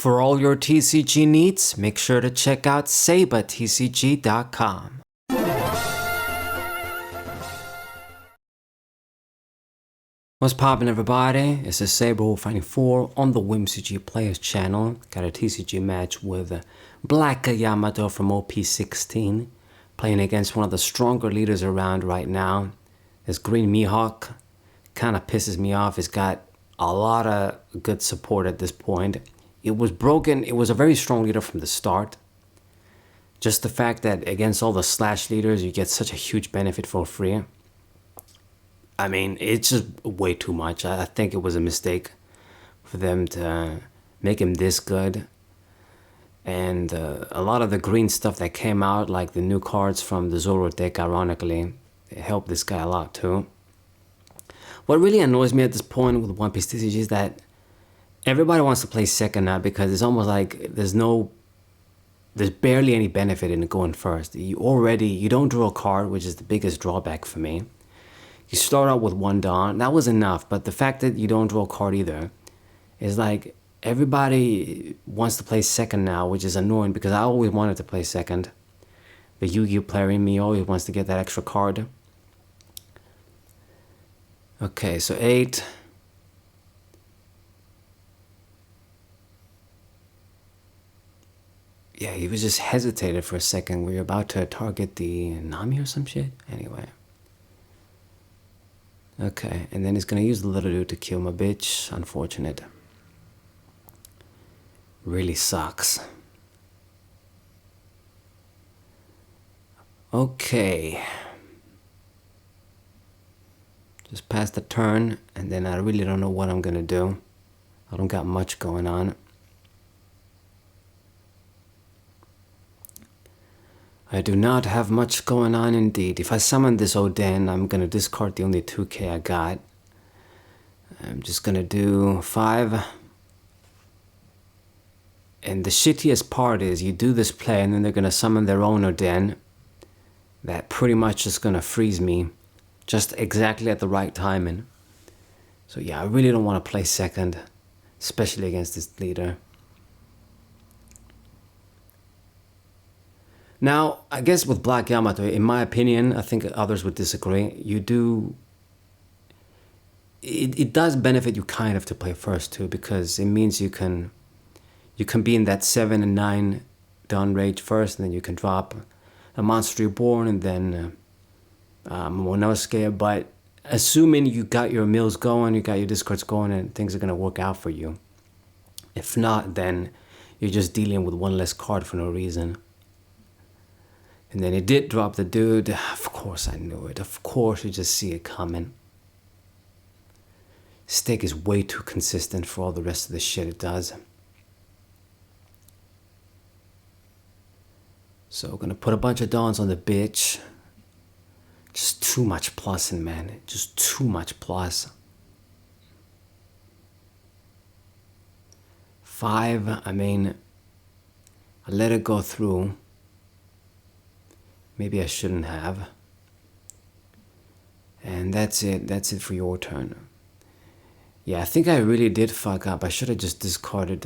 For all your TCG needs, make sure to check out sabatcg.com. What's poppin', everybody? It's the Saber Fighting 4 on the WimCG Players channel. Got a TCG match with Black Yamato from OP16 playing against one of the stronger leaders around right now. This Green Mihawk kind of pisses me off. It's got a lot of good support at this point. It was broken. It was a very strong leader from the start. Just the fact that against all the slash leaders, you get such a huge benefit for free. I mean, it's just way too much. I think it was a mistake for them to make him this good. And a lot of the green stuff that came out, like the new cards from the Zoro deck, ironically, it helped this guy a lot too. What really annoys me at this point with One Piece TCG is that everybody wants to play second now, because it's almost like there's barely any benefit in going first. You don't draw a card, which is the biggest drawback for me. You start out with one Dawn, that was enough, but the fact that you don't draw a card either is like everybody wants to play second now, which is annoying because I always wanted to play second. The Yu-Gi-Oh player in me always wants to get that extra card. Okay, so 8. Yeah, he was just hesitated for a second. We were about to target the Nami or some shit. Anyway. Okay, and then he's gonna use the little dude to kill my bitch. Unfortunate. Really sucks. Okay. Just pass the turn, and then I really don't know what I'm gonna do. I don't got much going on. I do not have much going on indeed. If I summon this Oden, I'm gonna discard the only 2k I got. I'm just gonna do 5. And the shittiest part is you do this play and then they're gonna summon their own Oden. That pretty much is gonna freeze me just exactly at the right timing. So yeah, I really don't want to play second, especially against this leader. Now, I guess with Black Yamato, in my opinion, I think others would disagree, it does benefit you kind of to play first too, because it means you can be in that 7 and 9 Dawn Rage first, and then you can drop a Monster Reborn and then Monosuke. But assuming you got your mills going, you got your discards going, and things are going to work out for you. If not, then you're just dealing with one less card for no reason. And then it did drop the dude. Of course I knew it. Of course you just see it coming. This deck is way too consistent for all the rest of the shit it does. So we're gonna put a bunch of Dawns on the bitch. Just too much plussing, man. Just too much plus. 5, I mean, I let it go through. Maybe I shouldn't have. And that's it. That's it for your turn. Yeah, I think I really did fuck up. I should have just discarded...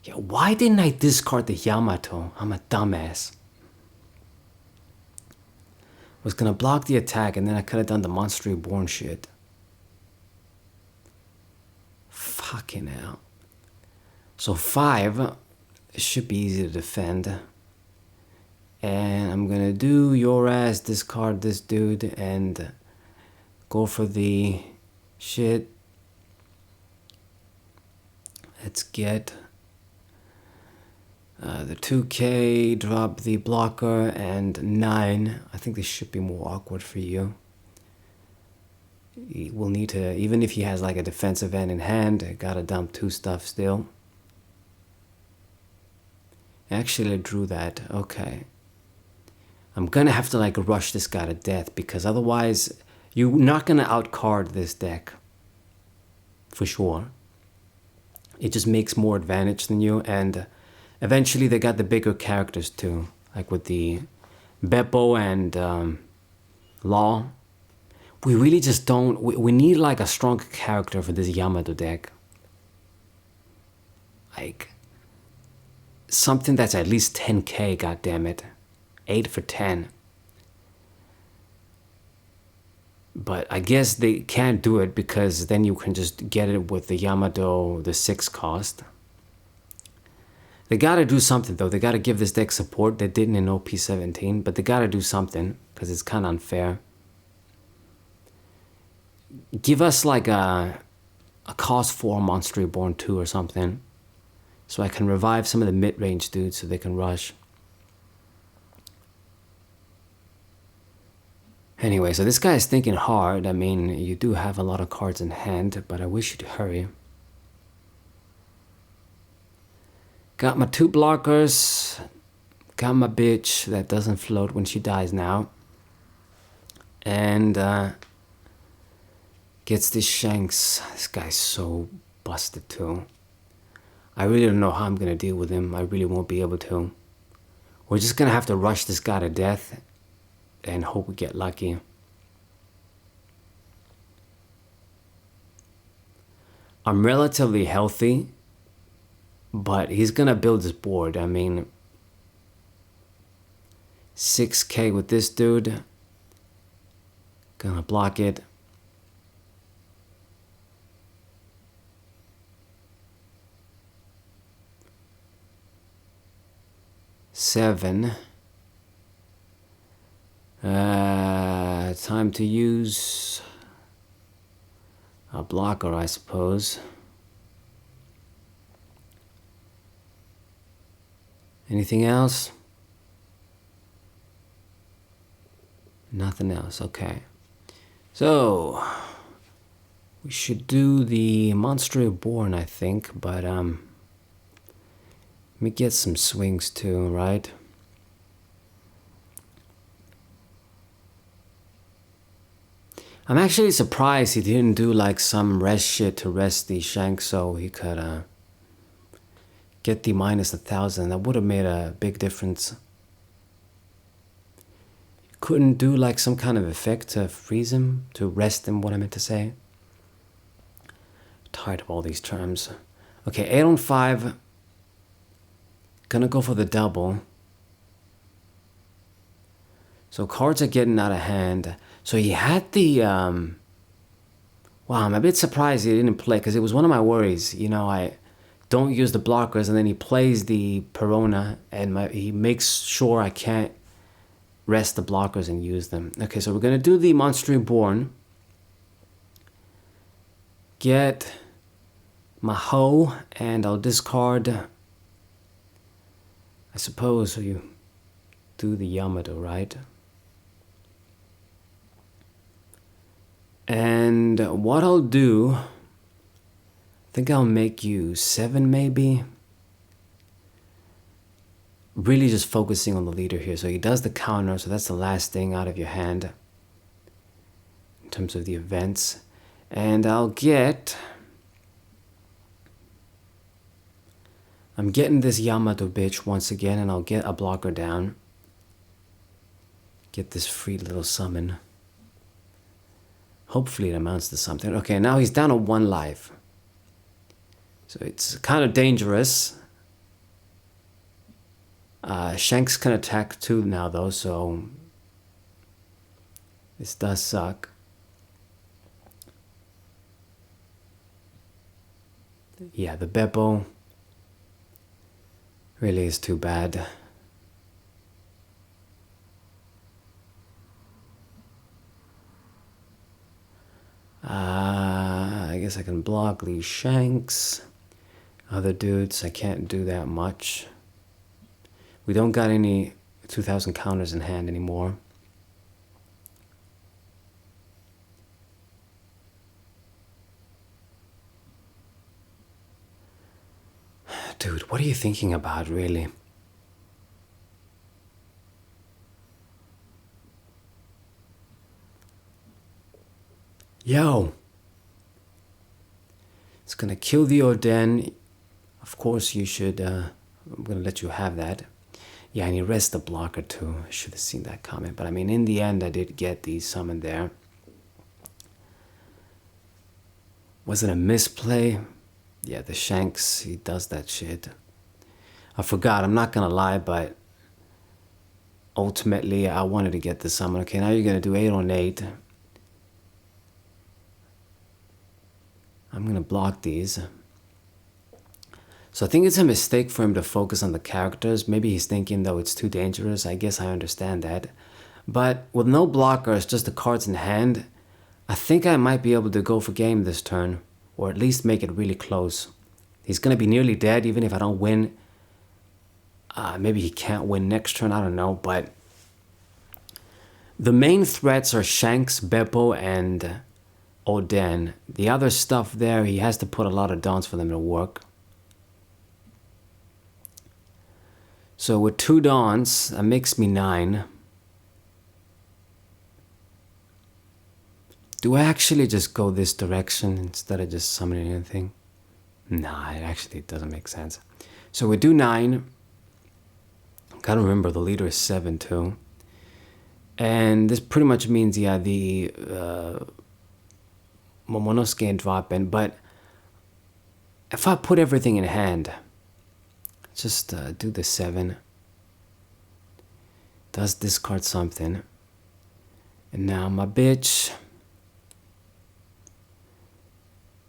Yeah, why didn't I discard the Yamato? I'm a dumbass. I was gonna block the attack and then I could have done the Monster Reborn shit. Fucking hell. So 5, it should be easy to defend. And I'm gonna do your ass, discard this dude, and go for the shit. Let's get the 2k, drop the blocker, and 9. I think this should be more awkward for you. He will need to, even if he has like a defensive end in hand, I gotta dump 2 stuff still. Actually, I drew that. Okay. I'm gonna have to like rush this guy to death, because otherwise you're not gonna outcard this deck. For sure. It just makes more advantage than you, and eventually they got the bigger characters too. Like with the Beppo and Law. We really just don't... We need like a strong character for this Yamato deck. Like, something that's at least 10k, goddammit. 8 for 10. But I guess they can't do it because then you can just get it with the Yamato, the 6 cost. They gotta do something though. They gotta give this deck support. They didn't in OP17, but they gotta do something because it's kind of unfair. Give us like a cost 4 Monster Reborn 2 or something, so I can revive some of the mid-range dudes so they can rush. Anyway, so this guy is thinking hard. I mean, you do have a lot of cards in hand, but I wish you'd hurry. Got my 2 blockers. Got my bitch that doesn't float when she dies now. And gets this Shanks. This guy's so busted too. I really don't know how I'm going to deal with him. I really won't be able to. We're just going to have to rush this guy to death and hope we get lucky. I'm relatively healthy, but he's gonna build his board. I mean, 6k with this dude. Gonna block it. Seven. Time to use a blocker, I suppose. Anything else? Nothing else, okay. So, we should do the Monster Reborn, I think, but let me get some swings too, right? I'm actually surprised he didn't do like some rest shit to rest the Shank so he could get the -1000. That would have made a big difference. Couldn't do like some kind of effect to freeze him, to rest him, what I meant to say. Tired of all these terms. Okay, 8 on 5. Gonna go for the double. So cards are getting out of hand. So he had the, wow, I'm a bit surprised he didn't play, because it was one of my worries. You know, I don't use the blockers, and then he plays the Perona, and he makes sure I can't rest the blockers and use them. Okay, so we're going to do the Monster Reborn. Get my hoe, and I'll discard, I suppose you do the Yamato, right? And what I'll do, I think I'll make you 7 maybe. Really just focusing on the leader here. So he does the counter, so that's the last thing out of your hand in terms of the events. And I'm getting this Yamato bitch once again, and I'll get a blocker down. Get this free little summon. Hopefully it amounts to something. Okay, now he's down to 1 life. So it's kind of dangerous. Shanks can attack too now though, so this does suck. Yeah, the Beppo really is too bad. I guess I can block these Shanks. Other dudes, I can't do that much. We don't got any 2000 counters in hand anymore. Dude, what are you thinking about, really? Yo! It's gonna kill the Orden. Of course you should, I'm gonna let you have that. Yeah, and he rests the blocker too. I should have seen that comment. But I mean, in the end, I did get the summon there. Was it a misplay? Yeah, the Shanks, he does that shit. I forgot, I'm not gonna lie, but ultimately I wanted to get the summon. Okay, now you're gonna do 8 on 8. I'm gonna block these. So I think it's a mistake for him to focus on the characters. Maybe he's thinking, though, it's too dangerous. I guess I understand that. But with no blockers, just the cards in hand, I think I might be able to go for game this turn. Or at least make it really close. He's going to be nearly dead even if I don't win. Maybe he can't win next turn, I don't know. But the main threats are Shanks, Beppo, and Oden. The other stuff there, he has to put a lot of dons for them to work. So with 2 dons, that makes me 9. Do I actually just go this direction instead of just summoning anything? Nah, it actually doesn't make sense. So we do 9. Gotta remember the leader is 7 too. And this pretty much means, yeah, the Momonosuke ain't dropping. But if I put everything in hand, just do the 7. Does discard something. And now my bitch,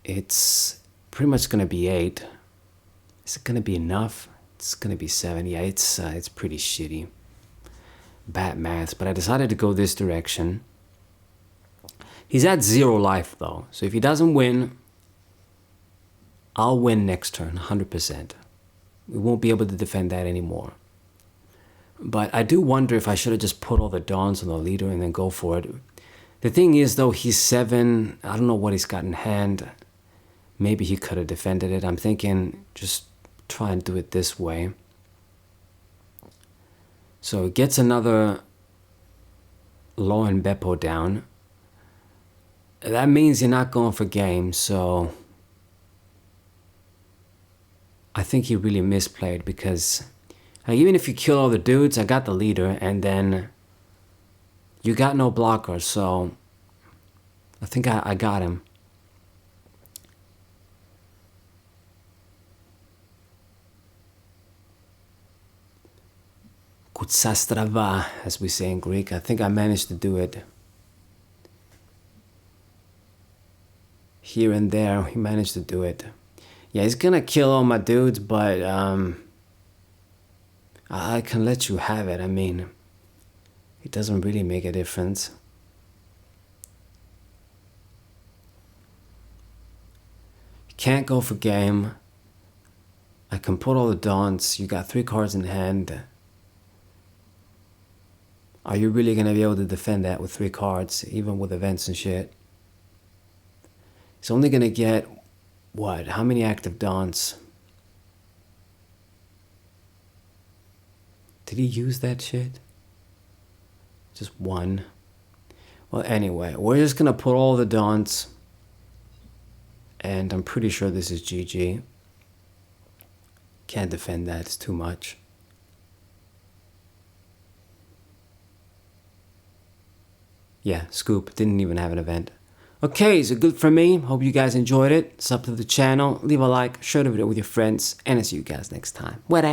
it's pretty much gonna be 8. Is it gonna be enough? It's gonna be 7. Yeah, it's pretty shitty. Bad maths, but I decided to go this direction. He's at 0 life though, so if he doesn't win, I'll win next turn, 100%. We won't be able to defend that anymore. But I do wonder if I should have just put all the dons on the leader and then go for it. The thing is though, he's 7. I don't know what he's got in hand. Maybe he could have defended it. I'm thinking just try and do it this way. So it gets another Law and Beppo down. That means you're not going for game, so I think he really misplayed because even if you kill all the dudes, I got the leader, and then you got no blocker, so I think I got him. Kutsastrava, as we say in Greek. I think I managed to do it. Here and there, he managed to do it. Yeah, he's gonna kill all my dudes, but I can let you have it. I mean, it doesn't really make a difference. You can't go for game. I can put all the dons. You got 3 cards in hand. Are you really gonna be able to defend that with 3 cards, even with events and shit? He's only gonna get, what, how many active dons? Did he use that shit? Just 1. Well, anyway, we're just gonna put all the dons. And I'm pretty sure this is GG. Can't defend that, it's too much. Yeah, Scoop didn't even have an event. Okay, so good for me. Hope you guys enjoyed it. Sub to the channel, leave a like, share the video with your friends, and I'll see you guys next time. What